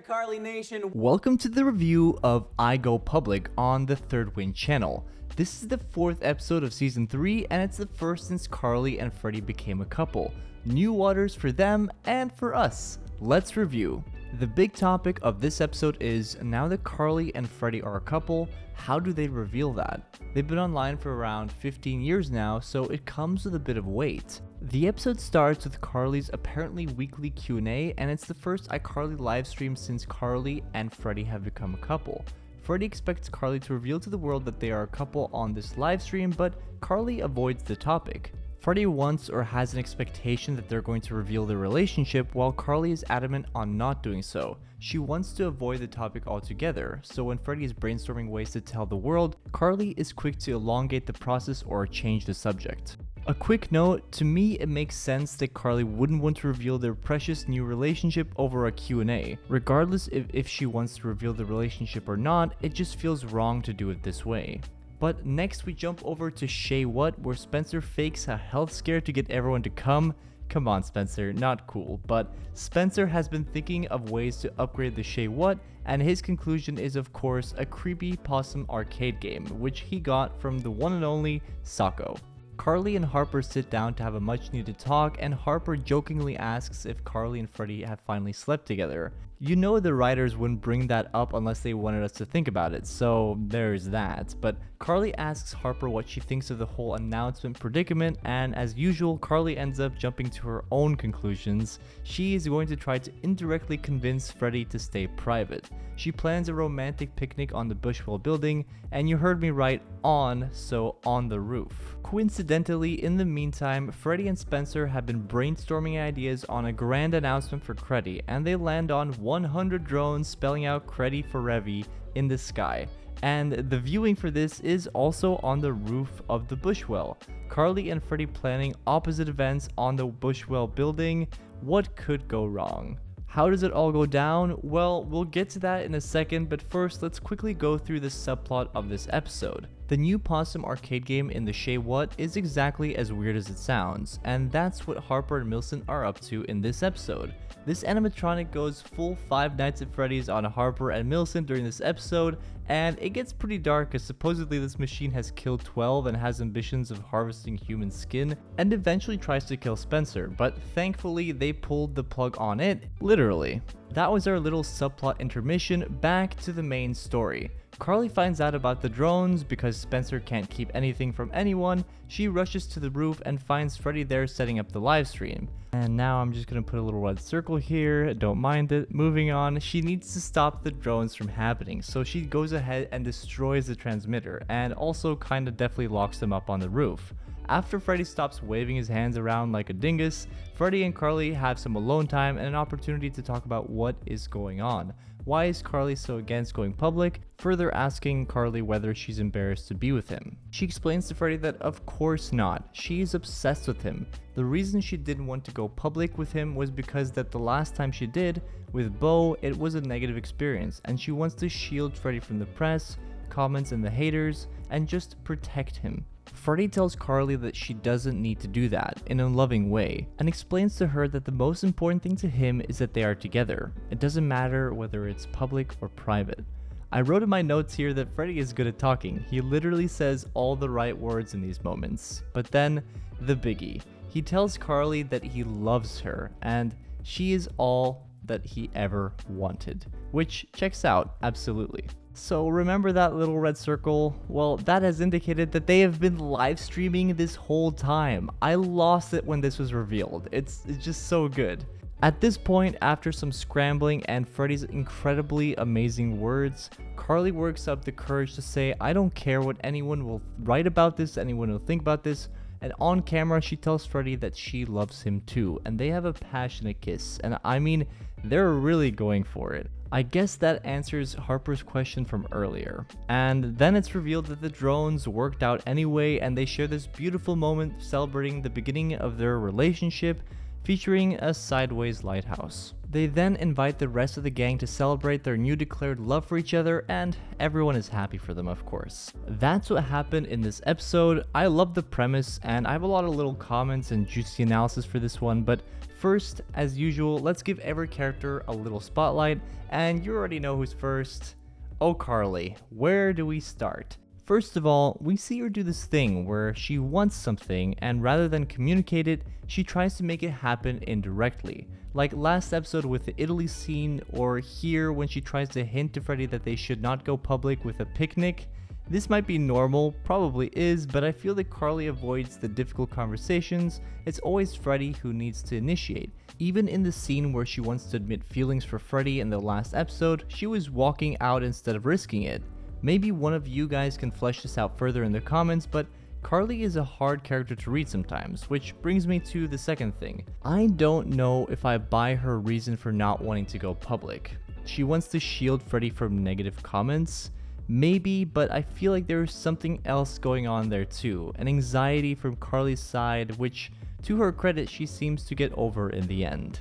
iCarly Nation. Welcome to the review of I Go Public on the Third Wing channel. This is the 4th episode of season 3 and it's the first since Carly and Freddy became a couple. New waters for them and for us. Let's review. The big topic of this episode is, now that Carly and Freddy are a couple, how do they reveal that? They've been online for around 15 years now, so it comes with a bit of weight. The episode starts with Carly's apparently weekly Q&A, and it's the first iCarly livestream since Carly and Freddy have become a couple. Freddy expects Carly to reveal to the world that they are a couple on this livestream, but Carly avoids the topic. Freddy wants or has an expectation that they're going to reveal their relationship, while Carly is adamant on not doing so. She wants to avoid the topic altogether, so when Freddy is brainstorming ways to tell the world, Carly is quick to elongate the process or change the subject. A quick note, to me it makes sense that Carly wouldn't want to reveal their precious new relationship over a Q&A. Regardless if she wants to reveal the relationship or not, it just feels wrong to do it this way. But next we jump over to Shay What, where Spencer fakes a health scare to get everyone to come. Come on Spencer, not cool. But Spencer has been thinking of ways to upgrade the Shay What, and his conclusion is of course a creepy possum arcade game, which he got from the one and only Sako. Carly and Harper sit down to have a much needed talk, and Harper jokingly asks if Carly and Freddy have finally slept together. You know the writers wouldn't bring that up unless they wanted us to think about it, so there's that. But Carly asks Harper what she thinks of the whole announcement predicament, and as usual, Carly ends up jumping to her own conclusions. She is going to try to indirectly convince Freddy to stay private. She plans a romantic picnic on the Bushwell building, and you heard me right, on, so on the roof. Coincidentally, in the meantime, Freddy and Spencer have been brainstorming ideas on a grand announcement for Creddie, and they land on 100 drones spelling out Creddie for Revy in the sky. And the viewing for this is also on the roof of the Bushwell. Carly and Freddy planning opposite events on the Bushwell building. What could go wrong? How does it all go down? Well, we'll get to that in a second, but first let's quickly go through the subplot of this episode. The new possum arcade game in the Shay What is exactly as weird as it sounds, and that's what Harper and Millicent are up to in this episode. This animatronic goes full Five Nights at Freddy's on Harper and Millicent during this episode, and it gets pretty dark as supposedly this machine has killed 12 and has ambitions of harvesting human skin, and eventually tries to kill Spencer, but thankfully they pulled the plug on it, literally. That was our little subplot intermission. Back to the main story. Carly finds out about the drones because Spencer can't keep anything from anyone. She rushes to the roof and finds Freddy there setting up the live stream. And now I'm just gonna put a little red circle here, don't mind it. Moving on, she needs to stop the drones from happening, so she goes ahead and destroys the transmitter, and also kinda definitely locks them up on the roof. After Freddy stops waving his hands around like a dingus, Freddy and Carly have some alone time and an opportunity to talk about what is going on. Why is Carly so against going public? Further asking Carly whether she's embarrassed to be with him. She explains to Freddy that of course not, she is obsessed with him. The reason she didn't want to go public with him was because that the last time she did, with Bo, it was a negative experience, and she wants to shield Freddy from the press, comments and the haters, and just protect him. Freddy tells Carly that she doesn't need to do that in a loving way, and explains to her that the most important thing to him is that they are together. It doesn't matter whether it's public or private. I wrote in my notes here that Freddy is good at talking. He literally says all the right words in these moments. But then, the biggie. He tells Carly that he loves her, and she is all that he ever wanted. Which checks out, absolutely. So remember that little red circle? Well, that has indicated that they have been live streaming this whole time. I lost it when this was revealed. It's just so good. At this point, after some scrambling and Freddy's incredibly amazing words, Carly works up the courage to say, I don't care what anyone will write about this, anyone will think about this, and on camera she tells Freddy that she loves him too, and they have a passionate kiss, and I mean, they're really going for it. I guess that answers Harper's question from earlier. And then it's revealed that the drones worked out anyway, and they share this beautiful moment celebrating the beginning of their relationship, featuring a sideways lighthouse. They then invite the rest of the gang to celebrate their new declared love for each other, and everyone is happy for them, of course. That's what happened in this episode. I love the premise, and I have a lot of little comments and juicy analysis for this one, but first, as usual, let's give every character a little spotlight, and you already know who's first. Oh, Carly, where do we start? First of all, we see her do this thing where she wants something, and rather than communicate it, she tries to make it happen indirectly. Like last episode with the Italy scene, or here when she tries to hint to Freddy that they should not go public with a picnic. This might be normal, probably is, but I feel that Carly avoids the difficult conversations. It's always Freddy who needs to initiate. Even in the scene where she wants to admit feelings for Freddy in the last episode, she was walking out instead of risking it. Maybe one of you guys can flesh this out further in the comments, but Carly is a hard character to read sometimes, which brings me to the second thing. I don't know if I buy her reason for not wanting to go public. She wants to shield Freddy from negative comments. Maybe, but I feel like there's something else going on there too. An anxiety from Carly's side, which, to her credit, she seems to get over in the end.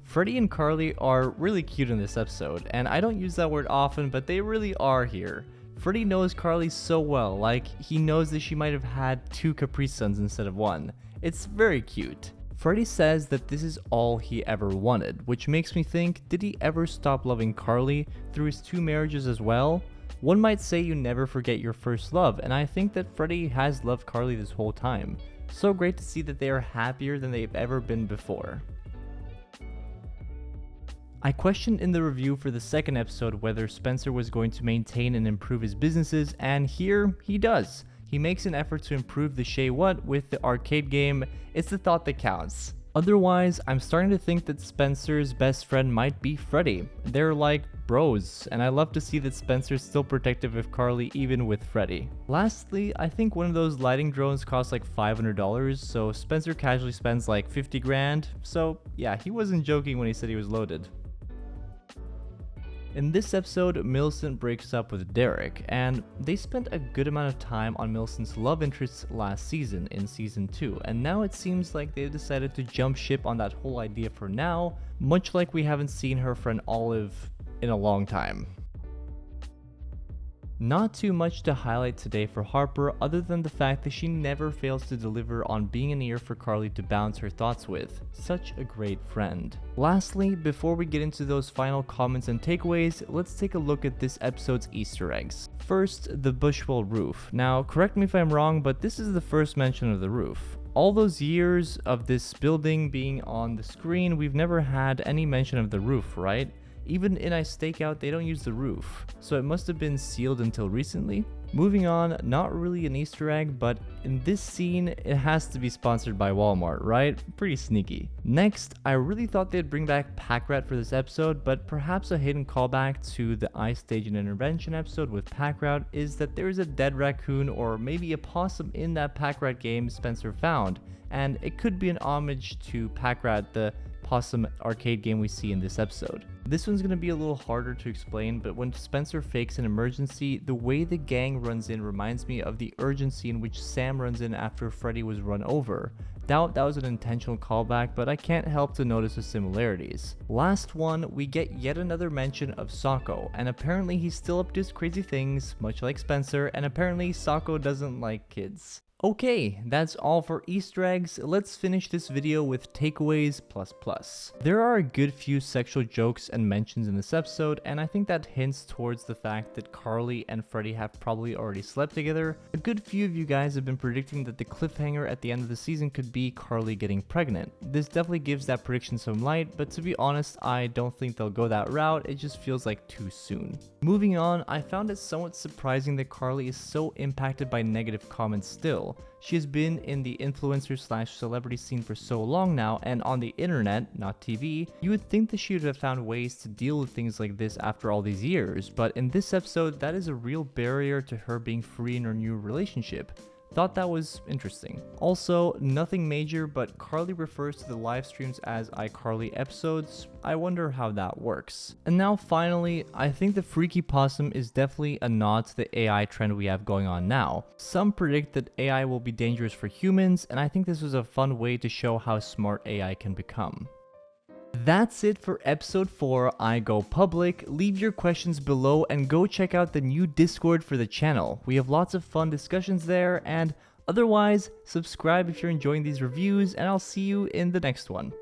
Freddy and Carly are really cute in this episode, and I don't use that word often, but they really are here. Freddy knows Carly so well, like he knows that she might have had 2 Capri Suns instead of 1. It's very cute. Freddy says that this is all he ever wanted, which makes me think, did he ever stop loving Carly through his 2 marriages as well? One might say you never forget your first love, and I think that Freddy has loved Carly this whole time. So great to see that they are happier than they've ever been before. I questioned in the review for the second episode whether Spencer was going to maintain and improve his businesses, and here he does. He makes an effort to improve the Shay What with the arcade game. It's the thought that counts. Otherwise, I'm starting to think that Spencer's best friend might be Freddy. They're like bros, and I love to see that Spencer's still protective of Carly even with Freddy. Lastly, I think one of those lighting drones costs like $500, so Spencer casually spends like 50 grand. So yeah, he wasn't joking when he said he was loaded. In this episode, Millicent breaks up with Derek, and they spent a good amount of time on Millicent's love interests last season in season 2, and now it seems like they've decided to jump ship on that whole idea for now, much like we haven't seen her friend Olive in a long time. Not too much to highlight today for Harper other than the fact that she never fails to deliver on being an ear for Carly to bounce her thoughts with. Such a great friend. Lastly, before we get into those final comments and takeaways, let's take a look at this episode's Easter eggs. First, the Bushwell roof. Now, correct me if I'm wrong, but this is the first mention of the roof. All those years of this building being on the screen, we've never had any mention of the roof, right? Even in Ice Stakeout, they don't use the roof, so it must have been sealed until recently. Moving on, not really an Easter egg, but in this scene, it has to be sponsored by Walmart, right? Pretty sneaky. Next, I really thought they'd bring back Pack Rat for this episode, but perhaps a hidden callback to the Ice Stage and Intervention episode with Pack Rat is that there is a dead raccoon or maybe a possum in that Pack Rat game Spencer found, and it could be an homage to Pack Rat, the possum arcade game we see in this episode. This one's going to be a little harder to explain, but when Spencer fakes an emergency, the way the gang runs in reminds me of the urgency in which Sam runs in after Freddy was run over. Doubt that was an intentional callback, but I can't help to notice the similarities. Last one, we get yet another mention of Socko, and apparently he's still up to his crazy things, much like Spencer, and apparently Socko doesn't like kids. Okay, that's all for Easter eggs. Let's finish this video with takeaways plus. There are a good few sexual jokes and mentions in this episode, and I think that hints towards the fact that Carly and Freddy have probably already slept together. A good few of you guys have been predicting that the cliffhanger at the end of the season could be Carly getting pregnant. This definitely gives that prediction some light, but to be honest, I don't think they'll go that route. It just feels like too soon. Moving on, I found it somewhat surprising that Carly is so impacted by negative comments still. She has been in the influencer/celebrity scene for so long now, and on the internet, not TV. You would think that she would have found ways to deal with things like this after all these years, but in this episode, that is a real barrier to her being free in her new relationship. Thought that was interesting. Also, nothing major, but Carly refers to the live streams as iCarly episodes. I wonder how that works. And now finally, I think the freaky possum is definitely a nod to the AI trend we have going on now. Some predict that AI will be dangerous for humans, and I think this was a fun way to show how smart AI can become. That's it for episode 4, I Go Public. Leave your questions below and go check out the new Discord for the channel. We have lots of fun discussions there, and otherwise, subscribe if you're enjoying these reviews, and I'll see you in the next one.